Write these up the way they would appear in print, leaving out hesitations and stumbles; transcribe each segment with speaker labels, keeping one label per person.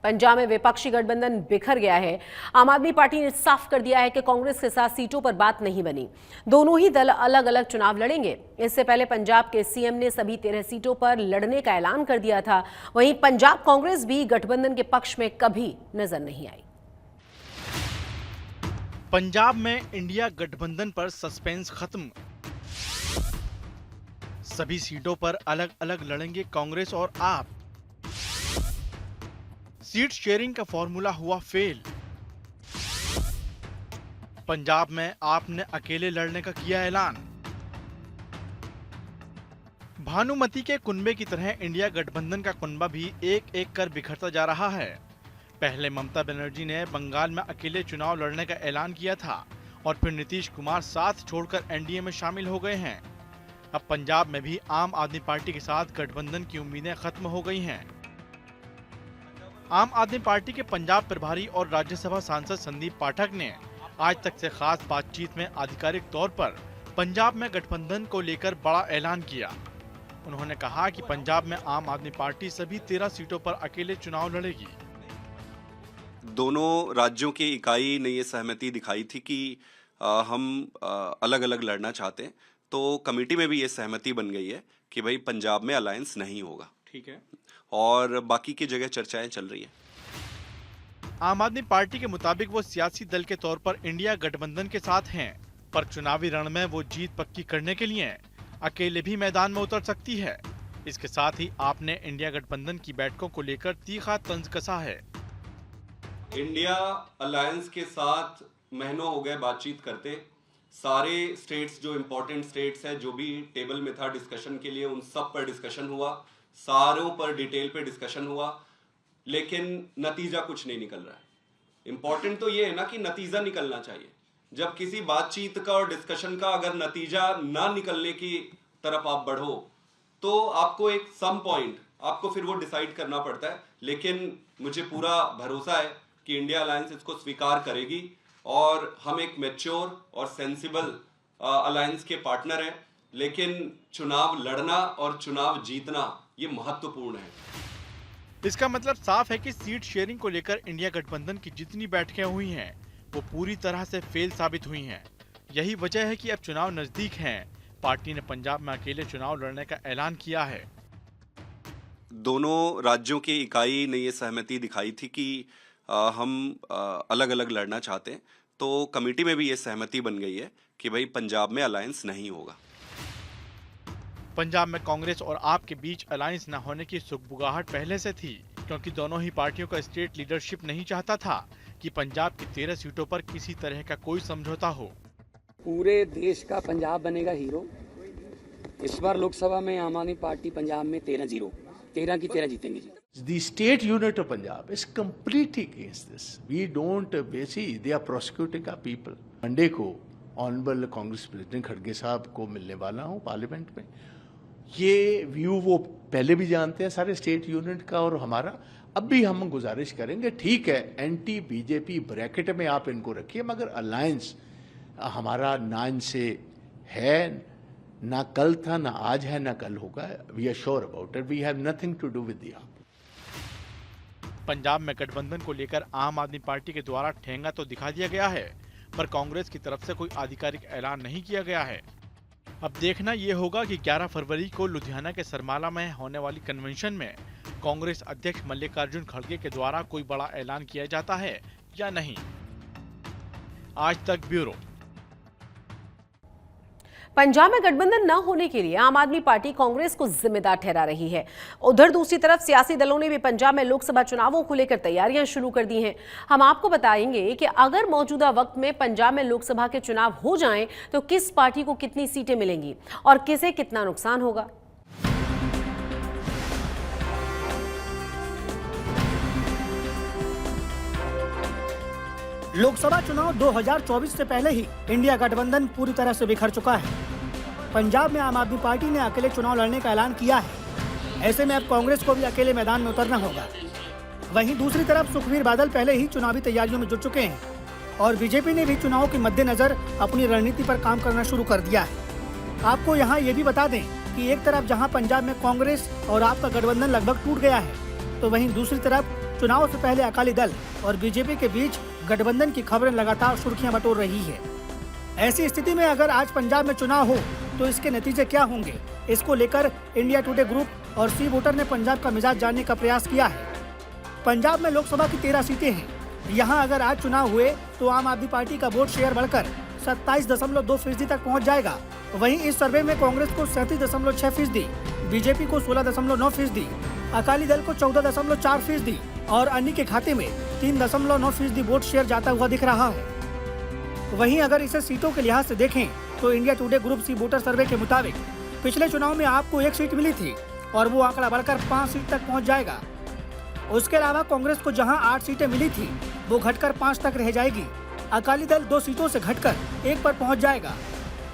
Speaker 1: पंजाब में विपक्षी गठबंधन बिखर गया है। आम आदमी पार्टी ने साफ कर दिया है कि कांग्रेस के साथ सीटों पर बात नहीं बनी। दोनों ही दल अलग अलग चुनाव लड़ेंगे। इससे पहले पंजाब के सीएम ने सभी 13 सीटों पर लड़ने का ऐलान कर दिया था। वहीं पंजाब कांग्रेस भी गठबंधन के पक्ष में कभी नजर नहीं आई।
Speaker 2: पंजाब में इंडिया गठबंधन पर सस्पेंस खत्म। सभी सीटों पर अलग अलग लड़ेंगे कांग्रेस और आप। सीट शेयरिंग का फॉर्मूला हुआ फेल। पंजाब में आपने अकेले लड़ने का किया ऐलान। भानुमति के कुनबे की तरह इंडिया गठबंधन का कुनबा भी एक एक कर बिखरता जा रहा है। पहले ममता बनर्जी ने बंगाल में अकेले चुनाव लड़ने का ऐलान किया था और फिर नीतीश कुमार साथ छोड़कर एनडीए में शामिल हो गए हैं। अब पंजाब में भी आम आदमी पार्टी के साथ गठबंधन की उम्मीदें खत्म हो गई हैं। आम आदमी पार्टी के पंजाब प्रभारी और राज्यसभा सांसद संदीप पाठक ने आज तक से खास बातचीत में आधिकारिक तौर पर पंजाब में गठबंधन को लेकर बड़ा ऐलान किया। उन्होंने कहा कि पंजाब में आम आदमी पार्टी सभी 13 सीटों पर अकेले चुनाव लड़ेगी।
Speaker 3: दोनों राज्यों की इकाई ने ये सहमति दिखाई थी कि हम अलग अलग लड़ना चाहते हैं, तो कमेटी में भी ये सहमति बन गई है कि भाई पंजाब में अलायंस नहीं होगा।
Speaker 2: ठीक है।
Speaker 3: और बाकी की जगह चर्चाएं चल रही है।
Speaker 2: आम आदमी पार्टी के मुताबिक वो सियासी दल के तौर पर इंडिया गठबंधन के साथ हैं, पर चुनावी रण में वो जीत पक्की करने के लिए अकेले भी मैदान में उतर सकती है। इसके साथ ही आपने इंडिया गठबंधन की बैठकों को लेकर तीखा तंज कसा है।
Speaker 3: इंडिया अलायंस के साथ महीनों हो गए बातचीत करते। सारे स्टेट्स जो इम्पोर्टेंट स्टेट्स हैं, जो भी टेबल में था डिस्कशन के लिए, उन सब पर डिस्कशन हुआ, सारों पर डिटेल पे डिस्कशन हुआ, लेकिन नतीजा कुछ नहीं निकल रहा है। इम्पोर्टेंट तो ये है ना कि नतीजा निकलना चाहिए। जब किसी बातचीत का और डिस्कशन का अगर नतीजा ना निकलने की तरफ आप बढ़ो तो आपको एक सम पॉइंट आपको फिर वो डिसाइड करना पड़ता है। लेकिन मुझे पूरा भरोसा है कि इंडिया अलायंस इसको स्वीकार करेगी और हम एक मैच्योर और सेंसिबल अलायंस के पार्टनर हैं। लेकिन चुनाव लड़ना और चुनाव जीतना ये महत्वपूर्ण है।
Speaker 2: इसका मतलब साफ है कि सीट शेयरिंग को लेकर इंडिया गठबंधन की जितनी बैठकें हुई हैं वो पूरी तरह से फेल साबित हुई हैं। यही वजह है कि अब चुनाव नजदीक हैं। पार्टी ने पंजाब में अकेले चुनाव लड़ने का ऐलान किया है।
Speaker 3: दोनों राज्यों की इकाई ने ये सहमति दिखाई थी कि हम अलग अलग लड़ना चाहते हैं, तो कमेटी में भी ये सहमति बन गई है कि भाई पंजाब में अलायंस नहीं होगा।
Speaker 2: पंजाब में कांग्रेस और आप के बीच अलायंस न होने की सुगबुगाहट पहले से थी, क्योंकि दोनों ही पार्टियों का स्टेट लीडरशिप नहीं चाहता था कि पंजाब की 13 सीटों पर किसी तरह का कोई समझौता हो।
Speaker 4: पूरे देश का पंजाब बनेगा हीरो। इस बार लोकसभा में आम आदमी पार्टी पंजाब में 13 की 13 जीतेंगे जी।
Speaker 5: The state unit of Punjab is completely against this. We don't see they are prosecuting our people. Monday को ऑनरेबल कांग्रेस प्रेसिडेंट खड़गे साहब को मिलने वाला हूँ पार्लियामेंट में। ये व्यू वो पहले भी जानते हैं सारे स्टेट यूनिट का और हमारा। अब भी हम गुजारिश करेंगे, ठीक है एंटी बीजेपी ब्रैकेट में आप इनको रखिए, मगर अलायंस हमारा ना इनसे है, ना कल था, ना आज है, ना कल होगा। We are sure about it. We have nothing to do with the AAP.
Speaker 2: Punjab में गठबंधन को लेकर आम आदमी पार्टी के द्वारा ठेंगा तो दिखा दिया गया है, पर कांग्रेस की तरफ से कोई आधिकारिक ऐलान नहीं किया गया है। अब देखना ये होगा कि 11 फरवरी को लुधियाना के सरमाला में होने वाली कन्वेंशन में कांग्रेस अध्यक्ष मल्लिकार्जुन खड़गे के द्वारा कोई बड़ा ऐलान किया जाता है या नहीं। आज तक ब्यूरो।
Speaker 1: पंजाब में गठबंधन न होने के लिए आम आदमी पार्टी कांग्रेस को जिम्मेदार ठहरा रही है। उधर दूसरी तरफ सियासी दलों ने भी पंजाब में लोकसभा चुनावों को लेकर तैयारियां शुरू कर दी हैं। हम आपको बताएंगे कि अगर मौजूदा वक्त में पंजाब में लोकसभा के चुनाव हो जाएं तो किस पार्टी को कितनी सीटें मिलेंगी और किसे कितना नुकसान होगा।
Speaker 6: लोकसभा चुनाव 2024 से पहले ही इंडिया गठबंधन पूरी तरह से बिखर चुका है। पंजाब में आम आदमी पार्टी ने अकेले चुनाव लड़ने का ऐलान किया है। ऐसे में अब कांग्रेस को भी अकेले मैदान में उतरना होगा। वहीं दूसरी तरफ सुखबीर बादल पहले ही चुनावी तैयारियों में जुट चुके हैं और बीजेपी ने भी चुनाव के मद्देनजर अपनी रणनीति पर काम करना शुरू कर दिया है। आपको यहाँ ये भी बता दें कि एक तरफ जहाँ पंजाब में कांग्रेस और आप का गठबंधन लगभग टूट गया है, तो वहीं दूसरी तरफ चुनाव से पहले अकाली दल और बीजेपी के बीच गठबंधन की खबरें लगातार सुर्खियां बटोर रही है। ऐसी स्थिति में अगर आज पंजाब में चुनाव हो तो इसके नतीजे क्या होंगे, इसको लेकर इंडिया टुडे ग्रुप और सी वोटर ने पंजाब का मिजाज जानने का प्रयास किया है। पंजाब में लोकसभा की 13 सीटें हैं। यहाँ अगर आज चुनाव हुए तो आम आदमी पार्टी का वोट शेयर बढ़कर 27.2% तक पहुँच जाएगा। वहीं इस सर्वे में कांग्रेस को 37.6%, बीजेपी को 16.9%, अकाली दल को 14.4% और अन्य के खाते में 3.9% वोट शेयर जाता हुआ दिख रहा है। वहीं अगर इसे सीटों के लिहाज से देखें तो India Today group C voter survey के मुताबिक पिछले चुनाव में आपको 1 सीट मिली थी और वो आंकड़ा बढ़कर 5 सीट तक पहुंच जाएगा। उसके अलावा कांग्रेस को जहां 8 सीटें मिली थी वो घटकर 5 तक रह जाएगी। अकाली दल 2 सीटों से घटकर 1 पर पहुंच जाएगा।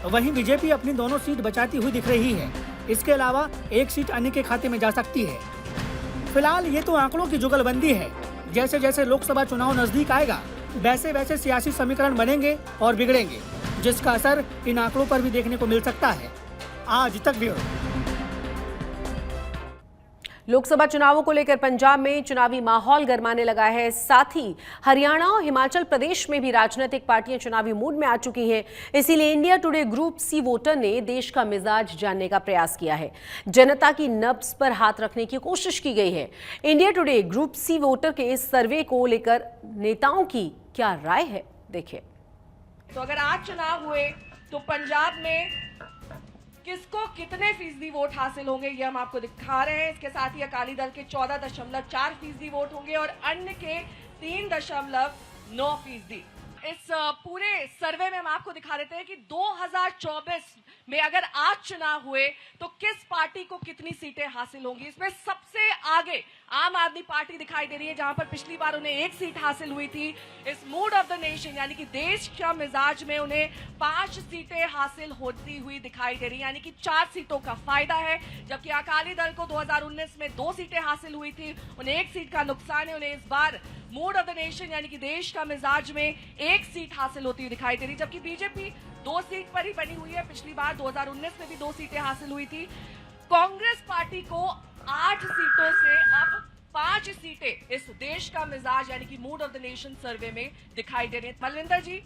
Speaker 6: वहीं बीजेपी अपनी दोनों सीट बचाती हुई दिख रही है। इसके अलावा 1 सीट अन्य के खाते में जा सकती है। फिलहाल ये तो आंकड़ों की जुगलबंदी है। जैसे जैसे लोकसभा चुनाव नजदीक आएगा वैसे वैसे सियासी समीकरण बनेंगे और बिगड़ेंगे, जिसका असर इन आंकड़ों पर भी देखने को मिल सकता है। आज तक ब्यूरो।
Speaker 1: लोकसभा चुनावों को लेकर पंजाब में चुनावी माहौल गरमाने लगा है। साथ ही हरियाणा और हिमाचल प्रदेश में भी राजनीतिक पार्टियां चुनावी मूड में आ चुकी हैं। इसीलिए India Today group C voter ने देश का मिजाज जानने का प्रयास किया है। जनता की नब्ज पर हाथ रखने की कोशिश की गई है। India Today group C voter के इस सर्वे को लेकर नेताओं की क्या राय है, देखिए।
Speaker 7: तो अगर आज चुनाव हुए तो पंजाब में किसको कितने फीसदी वोट हासिल होंगे ये हम आपको दिखा रहे हैं। इसके साथ ही अकाली दल के 14.4% वोट होंगे और अन्य के 3.9%। इस पूरे सर्वे में हम आपको दिखा देते हैं कि 2024 में अगर आज चुनाव हुए तो किस पार्टी को कितनी सीटें हासिल होंगी। इसमें सबसे आगे आम आदमी पार्टी दिखाई दे रही है, जहां पर पिछली बार उन्हें 1 सीट हासिल हुई थी। इस मूड ऑफ द नेशन यानी कि देश का मिजाज में उन्हें 5 सीटें हासिल होती हुई दिखाई दे रही है, यानी कि 4 सीटों का फायदा है। जबकि अकाली दल को 2019 में 2 सीटें हासिल हुई थी, उन्हें 1 सीट का नुकसान है। उन्हें इस बार मूड ऑफ द नेशन यानी कि देश का मिजाज में 1 सीट हासिल होती हुई दिखाई दे रही। जबकि बीजेपी 2 सीट पर ही बनी हुई है। पिछली बार 2019 में भी 2 सीटें हासिल हुई थी। कांग्रेस पार्टी को 8 सीटों से अब 5 सीटें इस देश का मिजाज यानी कि मूड ऑफ द नेशन सर्वे में दिखाई दे रही है। मलविंदर जी,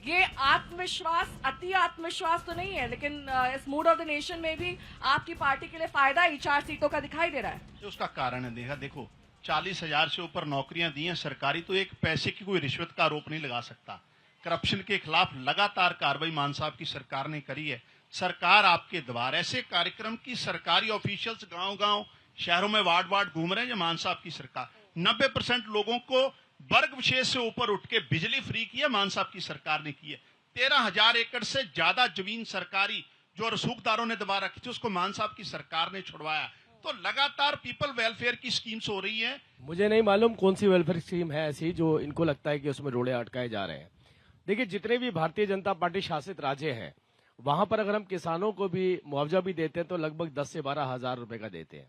Speaker 7: ये आत्मविश्वास, अति आत्मविश्वास तो नहीं है, लेकिन इस मूड ऑफ द नेशन में भी आपकी पार्टी के लिए फायदा ही 4 सीटों का दिखाई दे रहा है।
Speaker 8: उसका कारण है, देखो 40,000 से ऊपर नौकरियां दी हैं सरकारी, तो एक पैसे की कोई रिश्वत का आरोप नहीं लगा सकता। करप्शन के खिलाफ लगातार कार्रवाई मान साहब की सरकार ने करी है। सरकार आपके द्वार ऐसे कार्यक्रम की सरकारी ऑफिशियल्स गांव-गांव शहरों में वार्ड घूम रहे हैं। मान साहब की सरकार 90% लोगों को वर्ग विशेष से ऊपर उठ के बिजली फ्री की है, मान साहब की सरकार ने की है। 13,000 एकड़ से ज्यादा जमीन सरकारी जो रसूखदारों ने दबा रखी थी उसको मान साहब की सरकार ने छुड़वाया। तो लगातार पीपल वेलफेयर की स्कीम्स हो रही हैं।
Speaker 9: मुझे नहीं मालूम कौन सी वेलफेयर स्कीम है ऐसी जो इनको लगता है कि उसमें रोड़े अटकाए जा रहे हैं। देखिए, जितने भी भारतीय जनता पार्टी शासित राज्य हैं वहां पर अगर हम किसानों को भी मुआवजा भी देते हैं तो लगभग 10 से 12 हजार रुपए का देते हैं।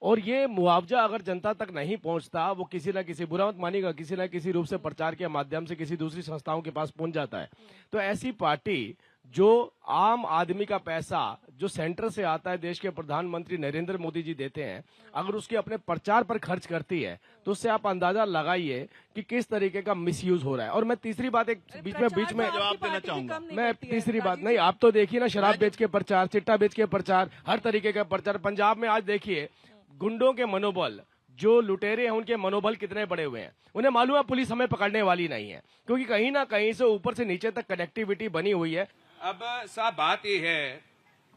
Speaker 9: और ये मुआवजा अगर जनता तक नहीं पहुंचता, वो किसी ना किसी, बुरा मत मानिएगा, किसी ना किसी रूप से प्रचार के माध्यम से किसी दूसरी संस्थाओं के पास पहुंच जाता है। तो ऐसी पार्टी जो आम आदमी का पैसा जो सेंटर से आता है, देश के प्रधानमंत्री नरेंद्र मोदी जी देते हैं, अगर उसके अपने प्रचार पर खर्च करती है तो उससे आप अंदाजा लगाइए कि किस तरीके का मिसयूज हो रहा है। और मैं तीसरी बात एक बीच में
Speaker 8: जवाब देना चाहूंगा।
Speaker 9: मैं तीसरी बात नहीं, आप तो देखिए ना, शराब बेच के प्रचार, चिट्टा बेच के प्रचार, हर तरीके का प्रचार। पंजाब में आज देखिए गुंडों के मनोबल, जो लुटेरे हैं उनके मनोबल कितने बड़े हुए हैं। उन्हें मालूम है पुलिस हमें पकड़ने वाली नहीं है, क्योंकि कहीं ना कहीं से ऊपर से नीचे तक कनेक्टिविटी बनी हुई है।
Speaker 10: अब साहब बात यह है,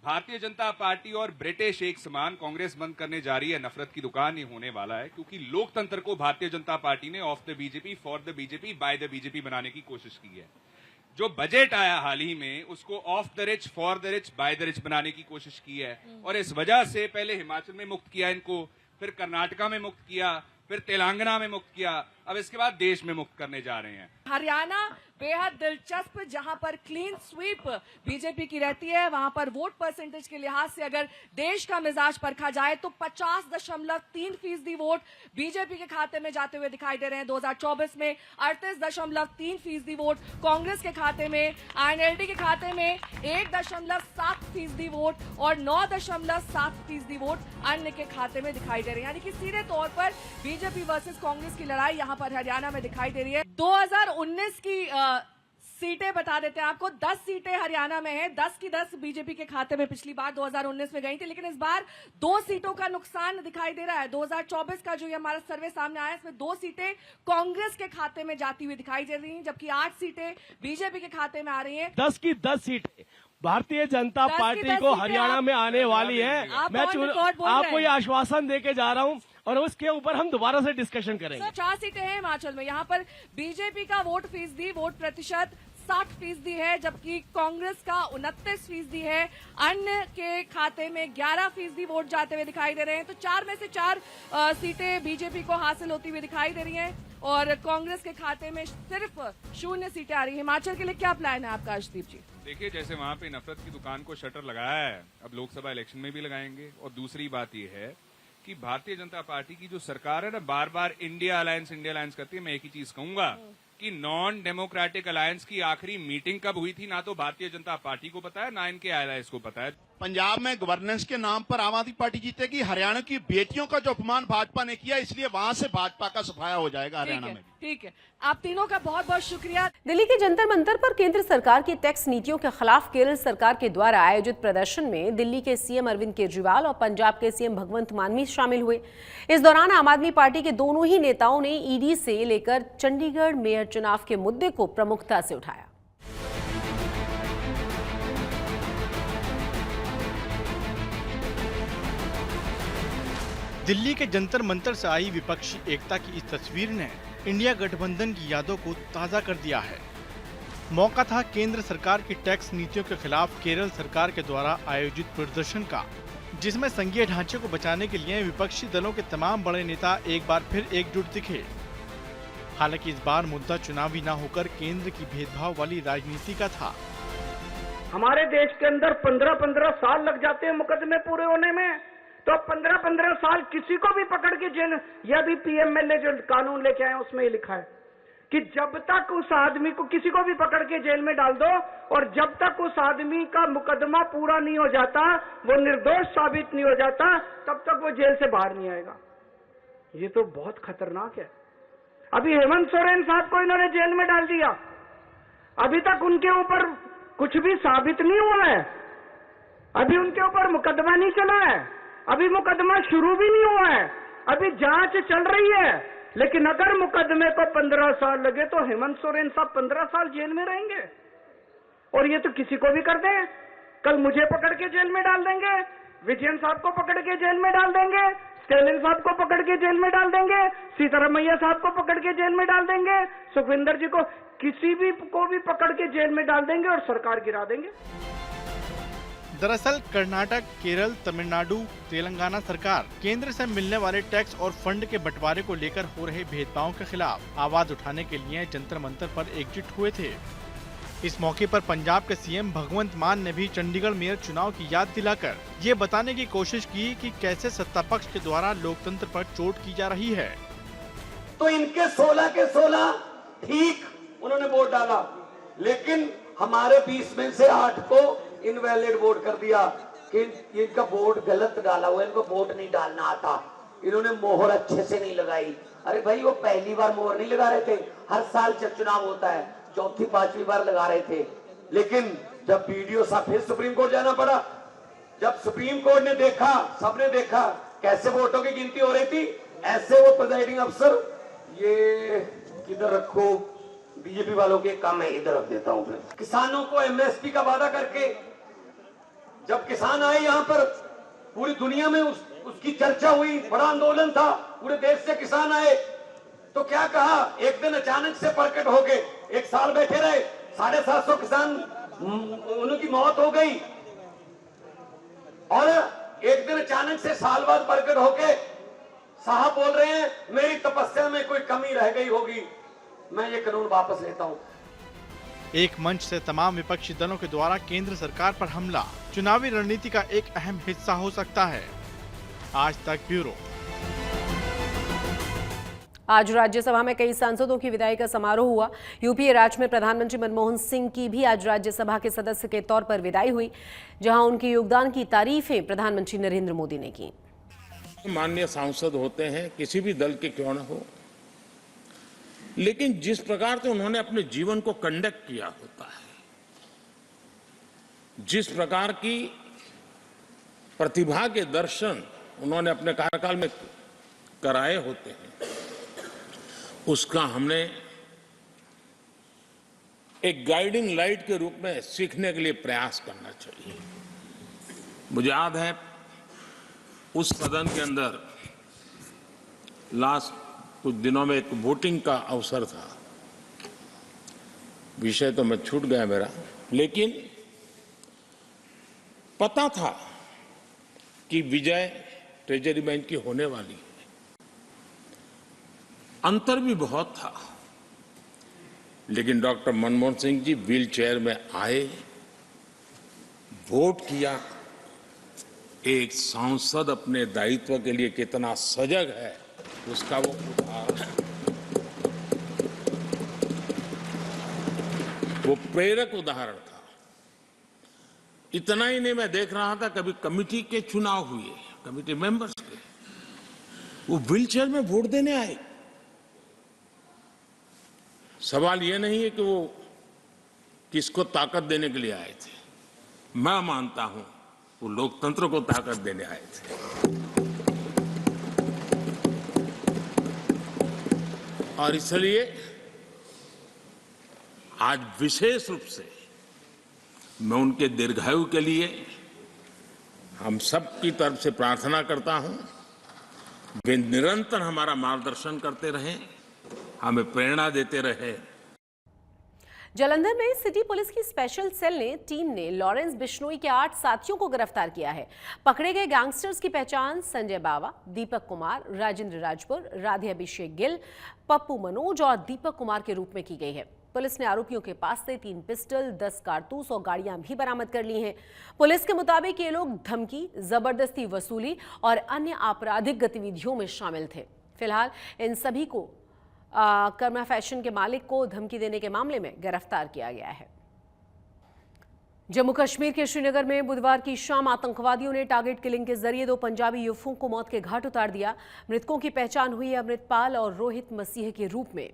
Speaker 10: भारतीय जनता पार्टी और ब्रिटिश एक समान कांग्रेस बंद करने जा रही है। नफरत की दुकान ही होने वाला है, क्योंकि लोकतंत्र को भारतीय जनता पार्टी ने of the BJP, for the BJP, by the BJP बनाने की कोशिश की है। जो बजट आया हाल ही में उसको of the rich, for the rich, by the rich बनाने की कोशिश की है। और इस वजह से पहले हिमाचल में मुक्त किया इनको, फिर कर्नाटका में मुक्त किया, फिर तेलंगाना में मुक्त किया, अब इसके बाद देश में मुक्त करने जा रहे हैं।
Speaker 7: हरियाणा बेहद दिलचस्प, जहां पर क्लीन स्वीप बीजेपी की रहती है, वहां पर वोट परसेंटेज के लिहाज से अगर देश का मिजाज परखा जाए तो 50.3% वोट बीजेपी के खाते में जाते हुए दिखाई दे रहे हैं। 2024 में 38.3% वोट कांग्रेस के खाते में, आईएनएलडी के खाते में 1.7% वोट और 9.7% वोट अन्य के खाते में दिखाई दे रहे हैं। यानी कि सीधे तौर पर बीजेपी वर्सेस कांग्रेस की लड़ाई यहां पर हरियाणा में दिखाई दे रही है। 2019 की सीटें बता देते हैं आपको। 10 सीटें हरियाणा में हैं, 10 की 10 बीजेपी के खाते में पिछली बार 2019 में गई थी, लेकिन इस बार 2 सीटों का नुकसान दिखाई दे रहा है। 2024 का जो ये हमारा सर्वे सामने आया, इसमें 2 सीटें कांग्रेस के खाते में जाती हुई दिखाई दे रही हैं, जबकि 8 सीटें बीजेपी के खाते में आ रही हैं।
Speaker 9: 10 की 10 सीटें भारतीय जनता पार्टी को हरियाणा में आने वाली है। मैं आपको ये आश्वासन देके जा रहा हूँ और उसके ऊपर हम दोबारा से डिस्कशन करेंगे।
Speaker 7: 4 सीटें हैं हिमाचल में। यहाँ पर बीजेपी का वोट प्रतिशत 60% है, जबकि कांग्रेस का 29% है। अन्य के खाते में 11% वोट जाते हुए दिखाई दे रहे हैं। तो 4 में से 4 सीटें बीजेपी को हासिल होती हुई दिखाई दे रही हैं और कांग्रेस के खाते में सिर्फ 0 सीटें आ रही है। हिमाचल के लिए क्या प्लान है आपका अर्शदीप जी?
Speaker 10: देखिए, जैसे वहां पे नफरत की दुकान को शटर लगाया है, अब लोकसभा इलेक्शन में भी लगाएंगे। और दूसरी बात यह है कि भारतीय जनता पार्टी की जो सरकार है ना, बार बार इंडिया अलायंस करती है। मैं एक ही चीज कहूंगा कि नॉन डेमोक्रेटिक अलायंस की आखिरी मीटिंग कब हुई थी, ना तो भारतीय जनता पार्टी को पता है, ना इनके एलायंस को पता है।
Speaker 8: पंजाब में गवर्नेंस के नाम पर आम आदमी पार्टी जीतेगी। हरियाणा की बेटियों का जो अपमान भाजपा ने किया, इसलिए वहां से भाजपा का सफाया हो जाएगा हरियाणा में।
Speaker 7: ठीक है, आप तीनों का बहुत बहुत शुक्रिया।
Speaker 1: दिल्ली के जंतर मंतर पर केंद्र सरकार की टैक्स नीतियों के खिलाफ केरल सरकार के द्वारा आयोजित प्रदर्शन में दिल्ली के सीएम अरविंद केजरीवाल और पंजाब के सीएम भगवंत मान भी शामिल हुए। इस दौरान आम आदमी पार्टी के दोनों ही नेताओं ने ईडी से लेकर चंडीगढ़ मेयर चुनाव के मुद्दे को प्रमुखता से उठाया।
Speaker 2: दिल्ली के जंतर मंतर से आई विपक्षी एकता की इस तस्वीर ने इंडिया गठबंधन की यादों को ताज़ा कर दिया है। मौका था केंद्र सरकार की टैक्स नीतियों के खिलाफ केरल सरकार के द्वारा आयोजित प्रदर्शन का, जिसमें संघीय ढांचे को बचाने के लिए विपक्षी दलों के तमाम बड़े नेता एक बार फिर एकजुट दिखे। हालांकि इस बार मुद्दा चुनावी न होकर केंद्र की भेदभाव वाली राजनीति का था।
Speaker 11: हमारे देश के अंदर 15-15 साल लग जाते हैं मुकदमे पूरे होने में, तो 15-15 साल किसी को भी पकड़ के जेल, या भी पीएमएलए जो कानून लेके आए उसमें ही लिखा है कि जब तक उस आदमी को, किसी को भी पकड़ के जेल में डाल दो और जब तक उस आदमी का मुकदमा पूरा नहीं हो जाता, वो निर्दोष साबित नहीं हो जाता, तब तक वो जेल से बाहर नहीं आएगा। ये तो बहुत खतरनाक है। अभी हेमंत सोरेन साहब को इन्होंने जेल में डाल दिया, अभी तक उनके ऊपर कुछ भी साबित नहीं हुआ है, अभी उनके ऊपर मुकदमा नहीं चला है, अभी मुकदमा शुरू भी नहीं हुआ है, अभी जांच चल रही है। लेकिन अगर मुकदमे को 15 साल लगे तो हेमंत सोरेन साहब 15 साल जेल में रहेंगे। और ये तो किसी को भी कर दें, कल मुझे पकड़ के जेल में डाल देंगे, विजयन साहब को पकड़ के जेल में डाल देंगे, स्टेलिन साहब को पकड़ के जेल में डाल देंगे, सीतारमैया साहब को पकड़ के जेल में डाल देंगे, सुखविंदर जी को, किसी भी को भी पकड़ के जेल में डाल देंगे और सरकार गिरा देंगे।
Speaker 2: दरअसल कर्नाटक, केरल, तमिलनाडु, तेलंगाना सरकार केंद्र से मिलने वाले टैक्स और फंड के बंटवारे को लेकर हो रहे भेदभाव के खिलाफ आवाज उठाने के लिए जंतर मंतर पर एकजुट हुए थे। इस मौके पर पंजाब के सीएम भगवंत मान ने भी चंडीगढ़ मेयर चुनाव की याद दिलाकर ये बताने की कोशिश की कि कैसे सत्ता पक्ष के द्वारा लोकतंत्र पर चोट की जा रही है।
Speaker 12: तो इनके 16 के 16 ठीक उन्होंने वोट डाला, लेकिन हमारे 20 में से 8 को इनवैलिड वोट कर दिया कि इनका वोट गलत डाला हुआ, इनको वोट नहीं डालना आता, इन्होंने मोहर अच्छे से नहीं लगाई। अरे भाई, वो पहली बार मोहर नहीं लगा रहे थे, हर साल जब चुनाव होता है 4थी 5वीं बार लगा रहे थे। लेकिन जब वीडियो साहब फिर सुप्रीम कोर्ट जाना पड़ा, जब सुप्रीम कोर्ट ने देखा, सबने देखा कैसे वोटों की गिनती हो रही थी, ऐसे वो प्रिजाइडिंग अफसर, ये किधर रखो, बीजेपी वालों के काम है, इधर रख देता हूं। फिर किसानों को एमएसपी का वादा करके जब किसान आए यहाँ पर, पूरी दुनिया में उसकी चर्चा हुई, बड़ा आंदोलन था, पूरे देश से किसान आए, तो क्या कहा, एक दिन अचानक से प्रकट हो गए, 1 साल बैठे रहे, 750 किसान उनकी मौत हो गई, और एक दिन अचानक से साल बाद प्रकट होके साहब बोल रहे हैं मेरी तपस्या में कोई कमी रह गई होगी, मैं ये कानून वापस लेता हूं।
Speaker 2: एक मंच से तमाम विपक्षी दलों के द्वारा केंद्र सरकार पर हमला चुनावी रणनीति का एक अहम हिस्सा हो सकता है। आज तक ब्यूरो।
Speaker 1: आज राज्यसभा में कई सांसदों की विदाई का समारोह हुआ। यूपीए राज में प्रधानमंत्री मनमोहन सिंह की भी आज राज्यसभा के सदस्य के तौर पर विदाई हुई, जहां उनके योगदान की तारीफें प्रधानमंत्री नरेंद्र मोदी ने की।
Speaker 13: माननीय सांसद होते हैं, किसी भी दल के क्यों न हो, लेकिन जिस प्रकार से उन्होंने अपने जीवन को कंडक्ट किया होता है, जिस प्रकार की प्रतिभा के दर्शन उन्होंने अपने कार्यकाल में कराए होते हैं, उसका हमने एक गाइडिंग लाइट के रूप में सीखने के लिए प्रयास करना चाहिए। मुझे याद है उस सदन के अंदर लास्ट कुछ दिनों में एक वोटिंग का अवसर था, विषय तो मैं छूट गया मेरा, लेकिन पता था कि विजय ट्रेजरी बैंक की होने वाली है। अंतर भी बहुत था, लेकिन doctor Manmohan Singh ji wheel chair में आए, वोट किया। एक सांसद अपने दायित्व के लिए कितना सजग है उसका वो उदाहरण, वो प्रेरक उदाहरण था। इतना ही नहीं, मैं देख रहा था कभी कमिटी के चुनाव हुए, कमिटी मेंबर्स के, वो व्हील चेयर में वोट देने आए। सवाल ये नहीं है कि वो किसको ताकत देने के लिए आए थे, मैं मानता हूं वो लोकतंत्र को ताकत देने आए थे। और इसलिए आज विशेष रूप से मैं उनके दीर्घायु के लिए हम सब की तरफ से प्रार्थना करता हूं, वे निरंतर हमारा मार्गदर्शन करते रहें, हमें प्रेरणा देते रहे।
Speaker 1: जालंधर में सिटी पुलिस की स्पेशल सेल ने टीम ने लॉरेंस बिश्नोई के 8 साथियों को गिरफ्तार किया है। पकड़े गए गैंगस्टर्स की पहचान संजय बावा, दीपक कुमार, राजेंद्र राजपुर, राधे अभिषेक गिल, पप्पू मनोज और दीपक कुमार के रूप में की गई है। पुलिस ने आरोपियों के पास से 3 पिस्टल, 10 कारतूस और गाड़ियां भी बरामद कर ली हैं। पुलिस के मुताबिक ये लोग धमकी, जबरदस्ती वसूली और अन्य आपराधिक गतिविधियों में शामिल थे। फिलहाल इन सभी को कर्मा फैशन के मालिक को धमकी देने के मामले में गिरफ्तार किया गया है। जम्मू कश्मीर के श्रीनगर में बुधवार की शाम आतंकवादियों ने टारगेट किलिंग के जरिए 2 पंजाबी युवकों को मौत के घाट उतार दिया। मृतकों की पहचान हुई अमृतपाल और रोहित मसीह के रूप में।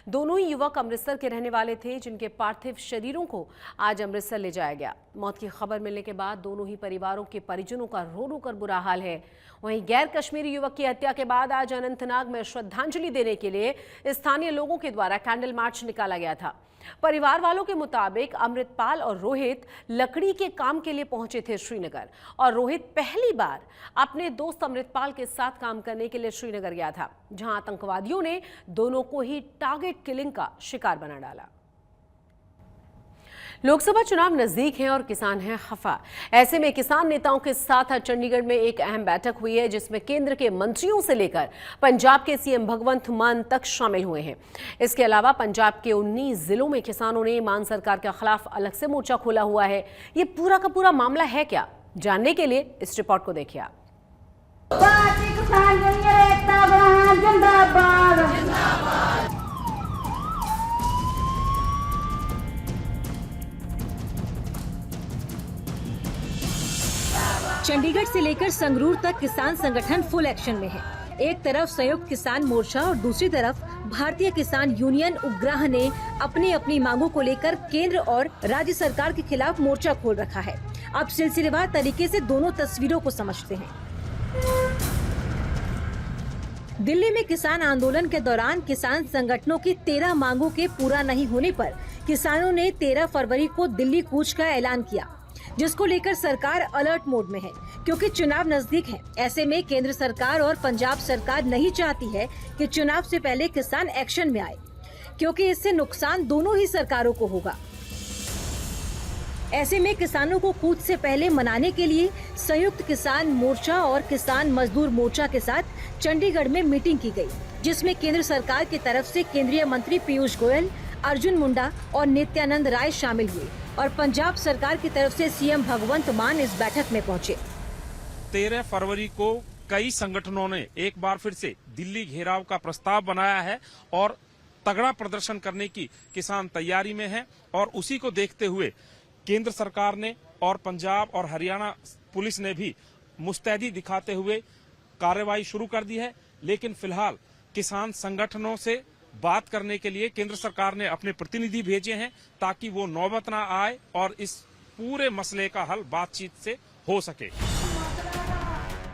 Speaker 1: दोनों ही युवक अमृतसर के रहने वाले थे, जिनके पार्थिव शरीरों को आज अमृतसर ले जाया गया। मौत की खबर मिलने के बाद दोनों ही परिवारों के परिजनों का रो रो कर बुरा हाल है। वहीं गैर कश्मीरी युवक की हत्या के बाद आज अनंतनाग में श्रद्धांजलि देने के लिए स्थानीय लोगों के द्वारा कैंडल मार्च निकाला गया था। परिवार वालों के मुताबिक अमृतपाल और रोहित लकड़ी के काम के लिए पहुंचे थे श्रीनगर, और रोहित पहली बार अपने दोस्त अमृतपाल के साथ काम करने के लिए श्रीनगर गया था, जहां आतंकवादियों ने दोनों को ही टारगेट किलिंग का शिकार बना डाला। लोकसभा चुनाव नजदीक हैं और किसान हैं खफा। ऐसे में किसान नेताओं के साथ आज चंडीगढ़ में एक अहम बैठक हुई है, जिसमें केंद्र के मंत्रियों से लेकर पंजाब के सीएम भगवंत मान तक शामिल हुए हैं। इसके अलावा पंजाब के 19 जिलों में किसानों ने मान सरकार के खिलाफ अलग से मोर्चा खोला हुआ है। ये पूरा का पूरा मामला है क्या, जानने के लिए इस रिपोर्ट को देखिए आप।
Speaker 14: चंडीगढ़ से लेकर संगरूर तक किसान संगठन फुल एक्शन में है। एक तरफ संयुक्त किसान मोर्चा और दूसरी तरफ भारतीय किसान यूनियन उपग्रह ने अपनी अपनी मांगों को लेकर केंद्र और राज्य सरकार के खिलाफ मोर्चा खोल रखा है। अब सिलसिलेवार तरीके से दोनों तस्वीरों को समझते हैं। दिल्ली में किसान आंदोलन के दौरान किसान संगठनों की 13 मांगों के पूरा नहीं होने पर किसानों ने 13 फरवरी को दिल्ली कूच का ऐलान किया, जिसको लेकर सरकार अलर्ट मोड में है, क्योंकि चुनाव नजदीक है। ऐसे में केंद्र सरकार और पंजाब सरकार नहीं चाहती है कि चुनाव से पहले किसान एक्शन में आए, क्योंकि इससे नुकसान दोनों ही सरकारों को होगा। ऐसे में किसानों को कूच से पहले मनाने के लिए संयुक्त किसान मोर्चा और किसान मजदूर मोर्चा के साथ चंडीगढ़ में मीटिंग की गई, जिसमें केंद्र सरकार की तरफ से केंद्रीय मंत्री पीयूष गोयल, अर्जुन मुंडा और नित्यानंद राय शामिल हुए और पंजाब सरकार की तरफ से सीएम भगवंत मान इस बैठक में पहुंचे।
Speaker 15: 13 फरवरी को कई संगठनों ने एक बार फिर से दिल्ली घेराव का प्रस्ताव बनाया है और तगड़ा प्रदर्शन करने की किसान तैयारी में है और उसी को देखते हुए केंद्र सरकार ने और पंजाब और हरियाणा पुलिस ने भी मुस्तैदी दिखाते हुए कार्रवाई शुरू कर दी है। लेकिन फिलहाल किसान संगठनों से बात करने के लिए केंद्र सरकार ने अपने प्रतिनिधि भेजे हैं ताकि वो नौबत ना आए और इस पूरे मसले का हल बातचीत से हो सके।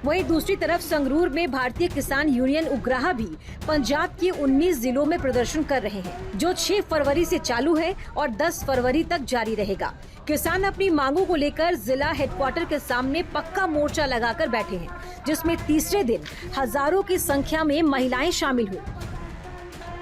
Speaker 14: वहीं दूसरी तरफ संगरूर में भारतीय किसान यूनियन उग्राहा भी पंजाब के 19 जिलों में प्रदर्शन कर रहे हैं, जो 6 फरवरी से चालू है और 10 फरवरी तक जारी रहेगा। किसान अपनी मांगों को लेकर जिला हेडक्वार्टर के सामने पक्का मोर्चा लगाकर बैठे हैं, जिसमें तीसरे दिन हजारों की संख्या में महिलाएं शामिल हुई।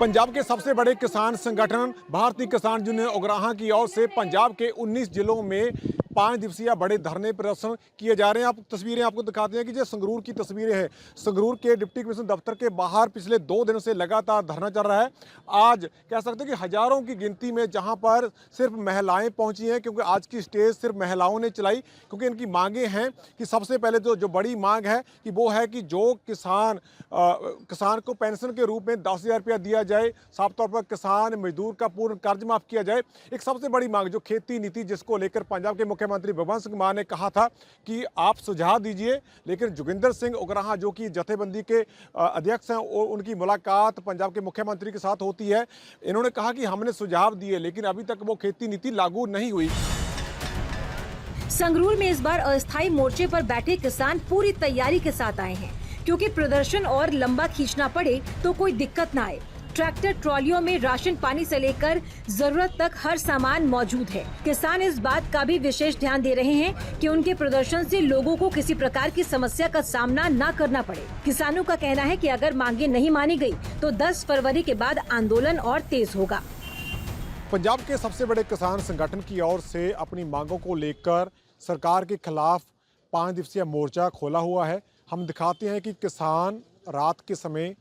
Speaker 16: पंजाब के सबसे बड़े किसान संगठन भारतीय किसान यूनियन उग्राहा की ओर से पंजाब के 19 जिलों में 5 दिवसीय बड़े धरने प्रदर्शन किए जा रहे हैं। आप तस्वीरें आपको दिखाते हैं कि जो संगरूर की तस्वीरें हैं। संगरूर के डिप्टी कमिश्नर दफ्तर के बाहर पिछले 2 दिनों से लगातार धरना चल रहा है। आज कह सकते हैं कि हजारों की गिनती में जहां पर सिर्फ महिलाएं पहुंची हैं, क्योंकि आज की स्टेज सिर्फ महिलाओं ने चलाई, क्योंकि इनकी मांगे हैं कि सबसे पहले जो बड़ी मांग है कि वो है कि जो किसान को पेंशन के रूप में 10,000 रुपया दिया जाए, साफ तौर पर किसान मजदूर का पूर्ण कर्ज माफ किया जाए। एक सबसे बड़ी मांग जो खेती नीति, जिसको लेकर पंजाब के मुख्यमंत्री भगवंत सिंह मान ने कहा था कि आप सुझाव दीजिए, लेकिन जोगिंदर सिंह उग्राहा जो कि जथेबंदी के अध्यक्ष हैं, उनकी मुलाकात पंजाब के मुख्यमंत्री के साथ होती है। इन्होंने कहा कि हमने सुझाव दिए, लेकिन अभी तक वो खेती नीति लागू नहीं हुई।
Speaker 14: संगरूर में इस बार अस्थायी मोर्चे पर बैठे किसान पूरी तैयारी के साथ आए हैं, क्योंकि प्रदर्शन और लंबा खींचना पड़े तो कोई दिक्कत न आए। ट्रैक्टर ट्रॉलियों में राशन पानी से लेकर जरूरत तक हर सामान मौजूद है। किसान इस बात का भी विशेष ध्यान दे रहे हैं कि उनके प्रदर्शन से लोगों को किसी प्रकार की समस्या का सामना न करना पड़े। किसानों का कहना है कि अगर मांगे नहीं मानी गई तो 10 फरवरी के बाद आंदोलन और तेज होगा।
Speaker 16: पंजाब के सबसे बड़े किसान संगठन की ओर से अपनी मांगों को लेकर सरकार के खिलाफ 5 दिवसीय मोर्चा खोला हुआ है। हम दिखाते हैं कि किसान रात के समय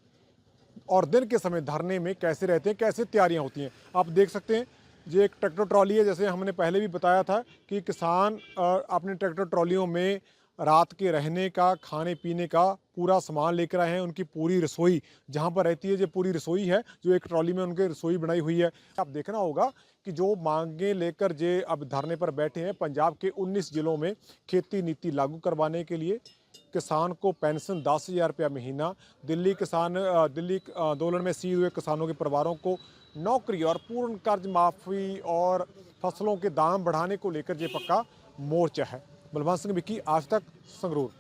Speaker 16: और दिन के समय धरने में कैसे रहते हैं, कैसे तैयारियां होती हैं। आप देख सकते हैं ये एक ट्रैक्टर ट्रॉली है, जैसे हमने पहले भी बताया था कि किसान अपने ट्रैक्टर ट्रॉलियों में रात के रहने का, खाने पीने का पूरा सामान लेकर आए हैं। उनकी पूरी रसोई जहां पर रहती है, ये पूरी रसोई है जो एक ट्रॉली में उनके रसोई बनाई हुई है। आप देखना होगा कि जो मांगे लेकर जे अब धरने पर बैठे हैं, पंजाब के 19 जिलों में खेती नीति लागू करवाने के लिए, किसान को पेंशन 10,000 रुपया महीना, दिल्ली आंदोलन में शहीद हुए किसानों के परिवारों को नौकरी और पूर्ण कर्ज माफ़ी और फसलों के दाम बढ़ाने को लेकर ये पक्का मोर्चा है। बलवंत सिंह विक्की, आज तक, संगरूर।